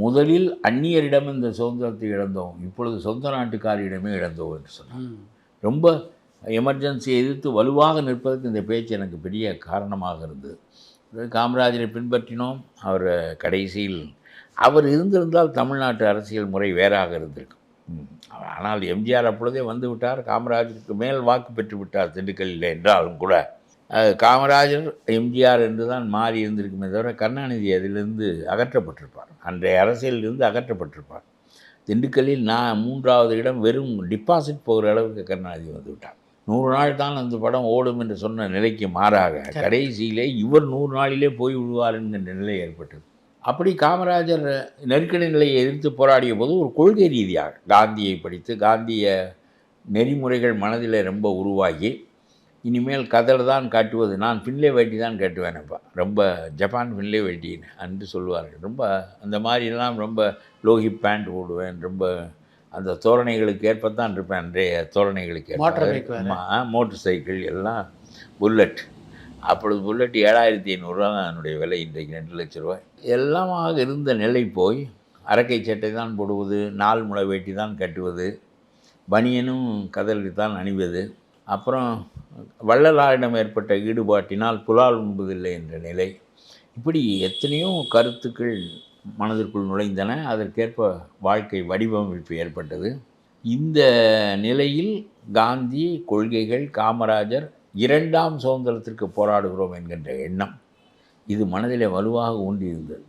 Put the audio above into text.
முதலில் அந்நியரிடம் இந்த சுதந்திரத்தை இழந்தோம், இப்பொழுது சொந்த நாட்டுக்காரியிடமே இழந்தோம் என்று சொன்னார். ரொம்ப எமர்ஜென்சியை எதிர்த்து வலுவாக நிற்பதற்கு இந்த பேச்சு எனக்கு பெரிய காரணமாக இருந்தது. காமராஜரை பின்பற்றினோம். அவர் கடைசியில் அவர் இருந்திருந்தால் தமிழ்நாட்டு அரசியல் முறை வேறாக இருந்திருக்கும். ஆனால் எம்ஜிஆர் அப்பொழுதே வந்து விட்டார். காமராஜருக்கு மேல் வாக்கு பெற்று விட்டார் திண்டுக்கல்லில் என்றாலும் கூட காமராஜர் எம்ஜிஆர் என்று தான் மாறி இருந்திருக்குமே தவிர கருணாநிதி அதிலிருந்து அகற்றப்பட்டிருப்பார். அன்றைய அரசியலிருந்து அகற்றப்பட்டிருப்பார். திண்டுக்கல்லில் 3வது இடம் வெறும் டிபாசிட் போகிற அளவுக்கு கருணாநிதி வந்து விட்டார். 100 நாள் தான் அந்த படம் ஓடும் என்று சொன்ன நிலைக்கு மாறாக கடைசியிலே இவர் 100 நாளிலே போய் விடுவார் என்கின்ற நிலை ஏற்பட்டது. அப்படி காமராஜர் நெருக்கடி நிலையை எதிர்த்து போராடிய போது ஒரு கொள்கை ரீதியாக காந்தியை படித்து காந்திய நெறிமுறைகள் மனதில் ரொம்ப உருவாகி, இனிமேல் கதர் தான் காட்டுவது, நான் ஃபின்லே வேட்டி தான் கட்டுவேனப்பா, ரொம்ப ஜப்பான் ஃபின்லே வேட்டின்னு என்று சொல்லுவார்கள். ரொம்ப அந்த மாதிரிலாம் ரொம்ப லோஹி பேண்ட் போடுவேன், ரொம்ப அந்த தோரணைகளுக்கு ஏற்பத்தான் இருப்பேன். அன்றைய தோரணைகளுக்கு மோட்டர் சைக்கிள் எல்லாம் புல்லட். அப்பொழுது புல்லட் 7500 தான் என்னுடைய விலை, இன்றைக்கு 2 லட்ச ரூபாய். எல்லாமாக இருந்த நிலை போய் அரக்கை சட்டை தான் போடுவது, 4 முளை வேட்டி தான் கட்டுவது, பனியனும் கதறி தான் அணிவது. அப்புறம் வள்ளலாரிடம் ஏற்பட்ட ஈடுபாட்டினால் புலால் உண்பதில்லை என்ற நிலை. இப்படி எத்தனையோ கருத்துக்கள் மனதிற்குள் நுழைந்தன. அதற்கேற்ப வாழ்க்கை வடிவமைப்பு ஏற்பட்டது. இந்த நிலையில் காந்தி கொள்கைகள், காமராஜர் 2ஆம் சுதந்திரத்திற்கு போராடுகிறோம் என்கின்ற எண்ணம் இது மனதிலே வலுவாக ஊன்றியிருந்தது.